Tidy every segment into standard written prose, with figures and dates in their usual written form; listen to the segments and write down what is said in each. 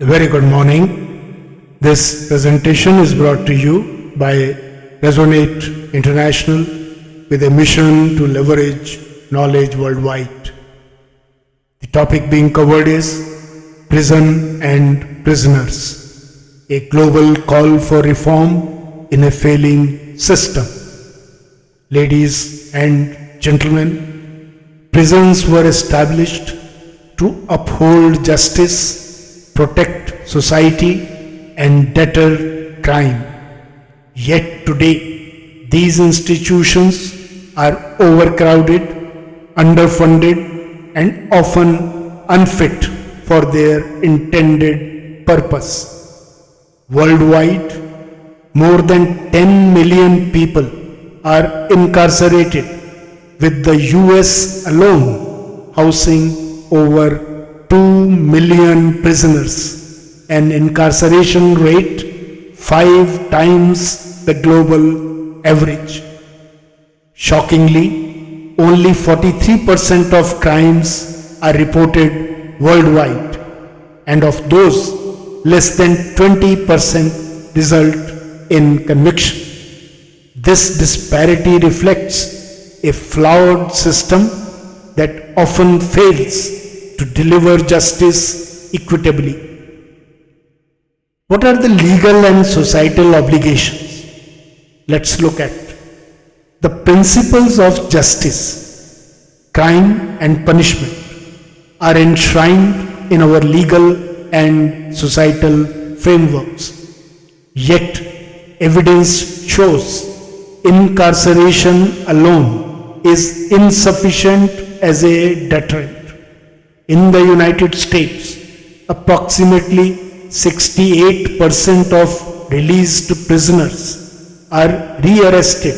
A very good morning. This presentation is brought to you by Resonate International with a mission to leverage knowledge worldwide. The topic being covered is Prison and Prisoners, a global call for reform in a failing system. Ladies and gentlemen, prisons were established to uphold justice, protect society, and deter crime. Yet today, these institutions are overcrowded, underfunded, and often unfit for their intended purpose. Worldwide, more than 10 million people are incarcerated, with the US alone housing over 2 million prisoners, an incarceration rate 5 times the global average. Shockingly, only 43% of crimes are reported worldwide, and of those, less than 20% result in conviction. This disparity reflects a flawed system that often fails to deliver justice equitably. What are the legal and societal obligations? Let's look at the principles of justice, crime and punishment are enshrined in our legal and societal frameworks. Yet, evidence shows incarceration alone is insufficient as a deterrent. In the United States, approximately 68% of released prisoners are rearrested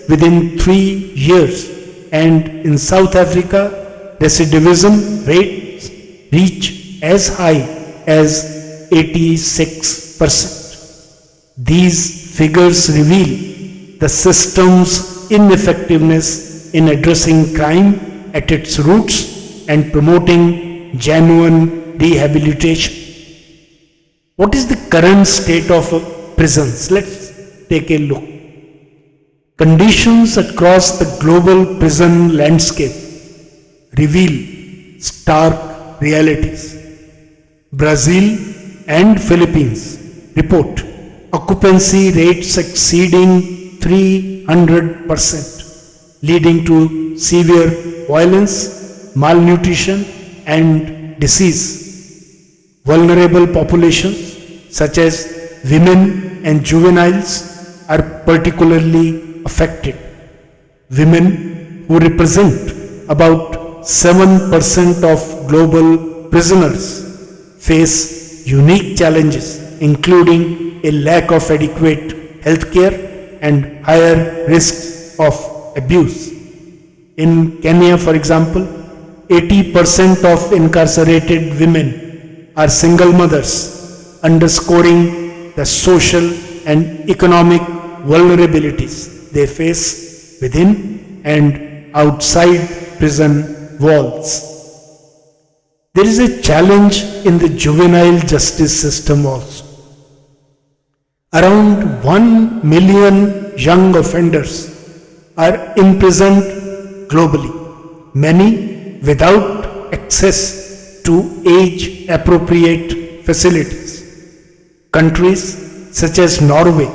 within 3 years, and in South Africa, recidivism rates reach as high as 86%. These figures reveal the system's ineffectiveness in addressing crime at its roots and promoting genuine rehabilitation. What is the current state of prisons? Let's take a look. Conditions across the global prison landscape reveal stark realities. Brazil and Philippines report occupancy rates exceeding 300%, leading to severe violence, malnutrition, and disease. Vulnerable populations such as women and juveniles are particularly affected. Women, who represent about 7% of global prisoners, face unique challenges, including a lack of adequate health care and higher risks of abuse. In Kenya, for example, 80% of incarcerated women are single mothers, underscoring the social and economic vulnerabilities they face within and outside prison walls. There is a challenge in the juvenile justice system also. Around 1 million young offenders are imprisoned globally, many without access to age-appropriate facilities. Countries such as Norway,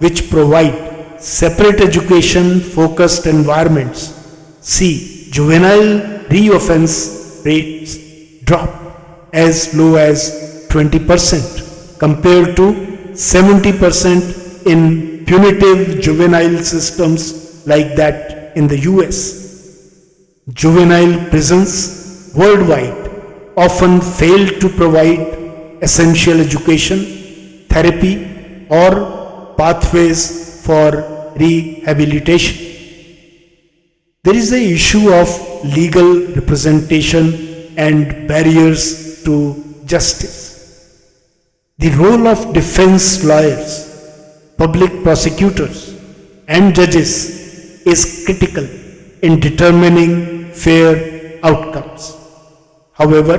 which provide separate education-focused environments, see juvenile reoffense rates drop as low as 20% compared to 70% in punitive juvenile systems like that in the US. Juvenile prisons worldwide often fail to provide essential education, therapy, or pathways for rehabilitation. There is the issue of legal representation and barriers to justice. The role of defense lawyers, public prosecutors, and judges is critical in determining fair outcomes. However,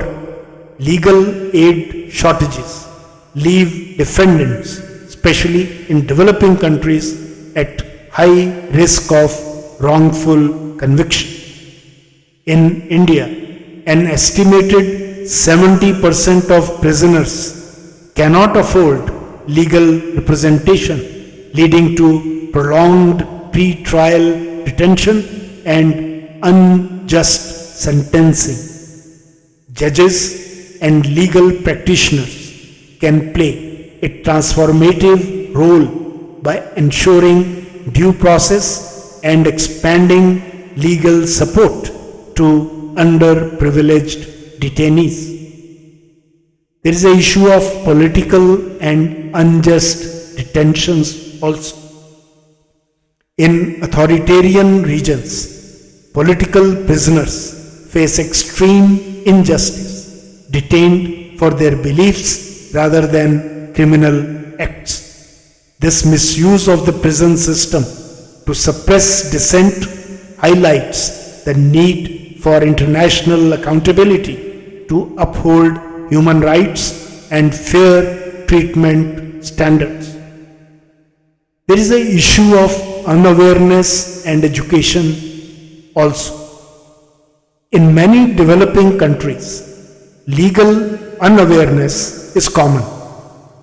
legal aid shortages leave defendants, especially in developing countries, at high risk of wrongful conviction. In India, an estimated 70% of prisoners cannot afford legal representation, leading to prolonged pre-trial detention and unjust sentencing. Judges and legal practitioners can play a transformative role by ensuring due process and expanding legal support to underprivileged detainees. There is an issue of political and unjust detentions also. In authoritarian regions, political prisoners face extreme injustice, detained for their beliefs rather than criminal acts. This misuse of the prison system to suppress dissent highlights the need for international accountability to uphold human rights and fair treatment standards. There is an issue of unawareness and education also. In many developing countries, legal unawareness is common.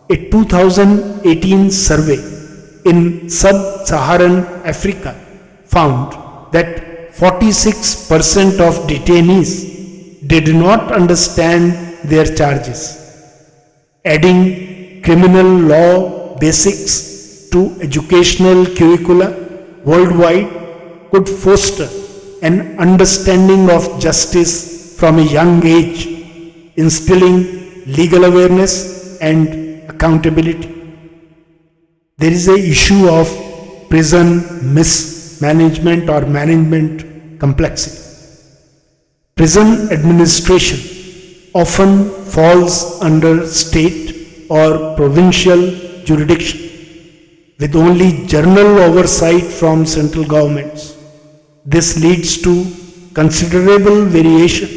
A 2018 survey in sub-Saharan Africa found that 46% of detainees did not understand their charges. Adding criminal law basics to educational curricula worldwide could foster an understanding of justice from a young age, instilling legal awareness and accountability. There is an issue of prison mismanagement or management complexity. Prison administration often falls under state or provincial jurisdiction, with only general oversight from central governments. This leads to considerable variation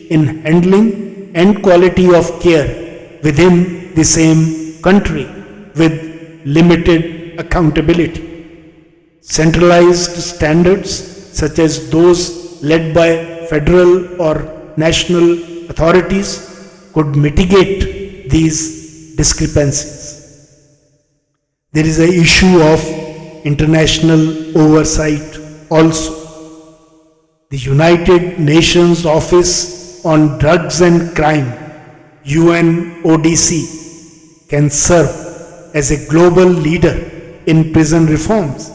in handling and quality of care within the same country, with limited accountability. Centralized standards, such as those led by federal or national authorities, could mitigate these discrepancies. There is an issue of international oversight also. The United Nations Office on Drugs and Crime, UNODC, can serve as a global leader in prison reforms.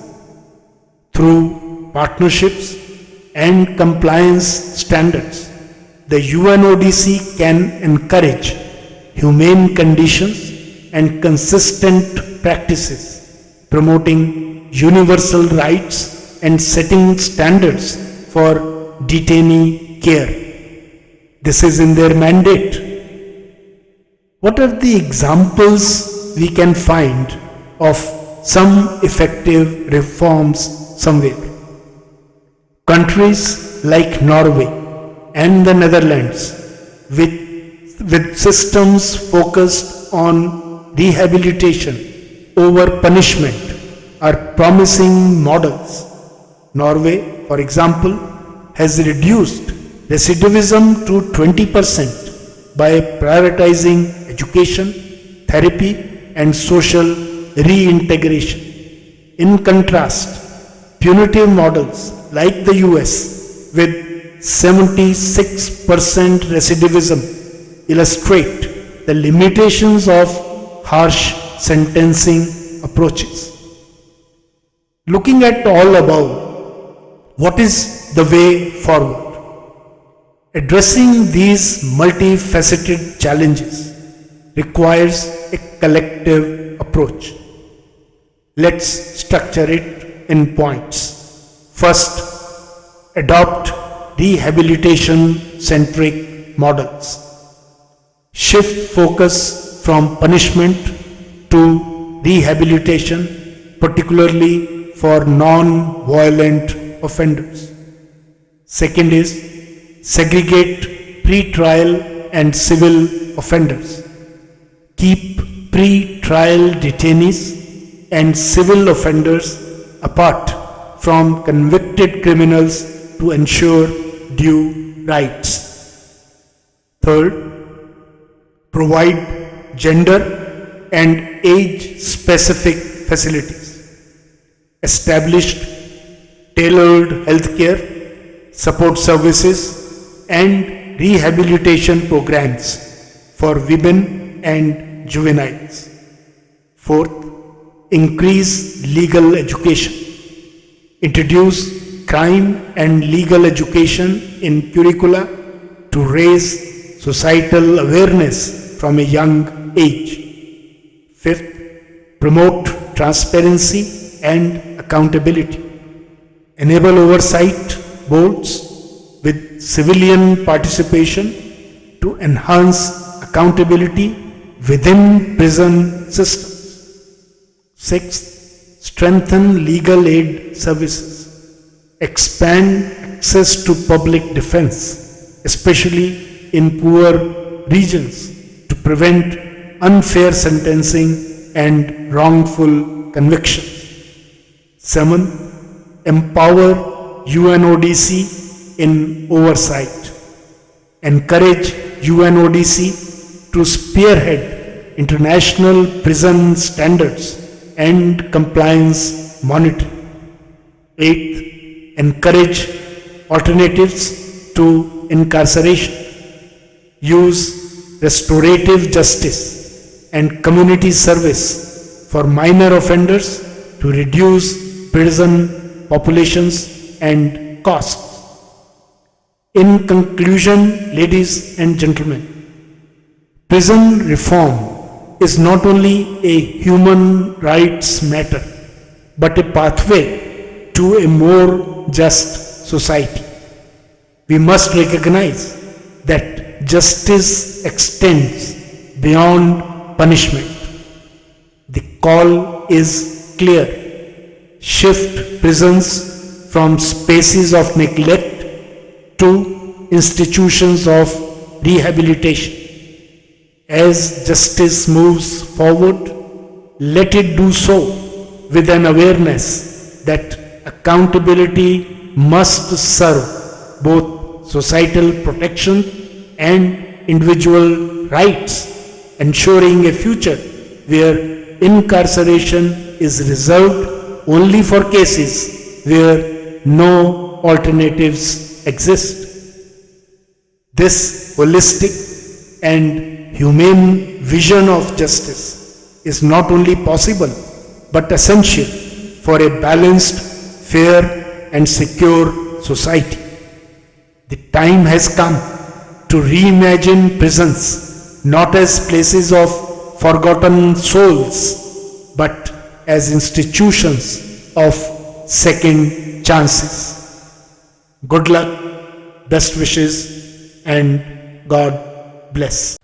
Through partnerships and compliance standards, the UNODC can encourage humane conditions and consistent practices, promoting universal rights and setting standards for detainee care. This is in their mandate. What are the examples we can find of some effective reforms somewhere? Countries like Norway and the Netherlands, with systems focused on rehabilitation over punishment, are promising models. Norway, for example, has reduced recidivism to 20% by prioritizing education, therapy, and social reintegration. In contrast, punitive models like the US, with 76% recidivism, illustrate the limitations of harsh sentencing approaches. Looking at all above, what is the way forward? Addressing these multifaceted challenges requires a collective approach. Let's structure it in points. First, adopt rehabilitation-centric models. Shift focus from punishment to rehabilitation, particularly for non-violent offenders. Second is segregate pre-trial and civil offenders. Keep pre-trial detainees and civil offenders apart from convicted criminals to ensure due rights. Third, provide gender and age-specific facilities. Established tailored healthcare, support services, and rehabilitation programs for women and juveniles. Fourth, increase legal education. Introduce crime and legal education in curricula to raise societal awareness from a young age. Fifth, promote transparency and accountability. Enable oversight boards with civilian participation to enhance accountability within prison systems. Sixth, strengthen legal aid services. Expand access to public defense, especially in poor regions, to prevent unfair sentencing and wrongful convictions. Seventh, empower UNODC in oversight. Encourage UNODC to spearhead international prison standards and compliance monitoring. Eighth, encourage alternatives to incarceration. Use restorative justice and community service for minor offenders to reduce prison populations and costs. In conclusion, ladies and gentlemen, prison reform is not only a human rights matter, but a pathway to a more just society. We must recognize that justice extends beyond punishment. The call is clear. Shift prisons from spaces of neglect to institutions of rehabilitation. As justice moves forward, let it do so with an awareness that accountability must serve both societal protection and individual rights, ensuring a future where incarceration is reserved only for cases where no alternatives exist. This holistic and humane vision of justice is not only possible but essential for a balanced, fair and secure society. The time has come to reimagine prisons not as places of forgotten souls but as institutions of second chances. Good luck, best wishes, and God bless.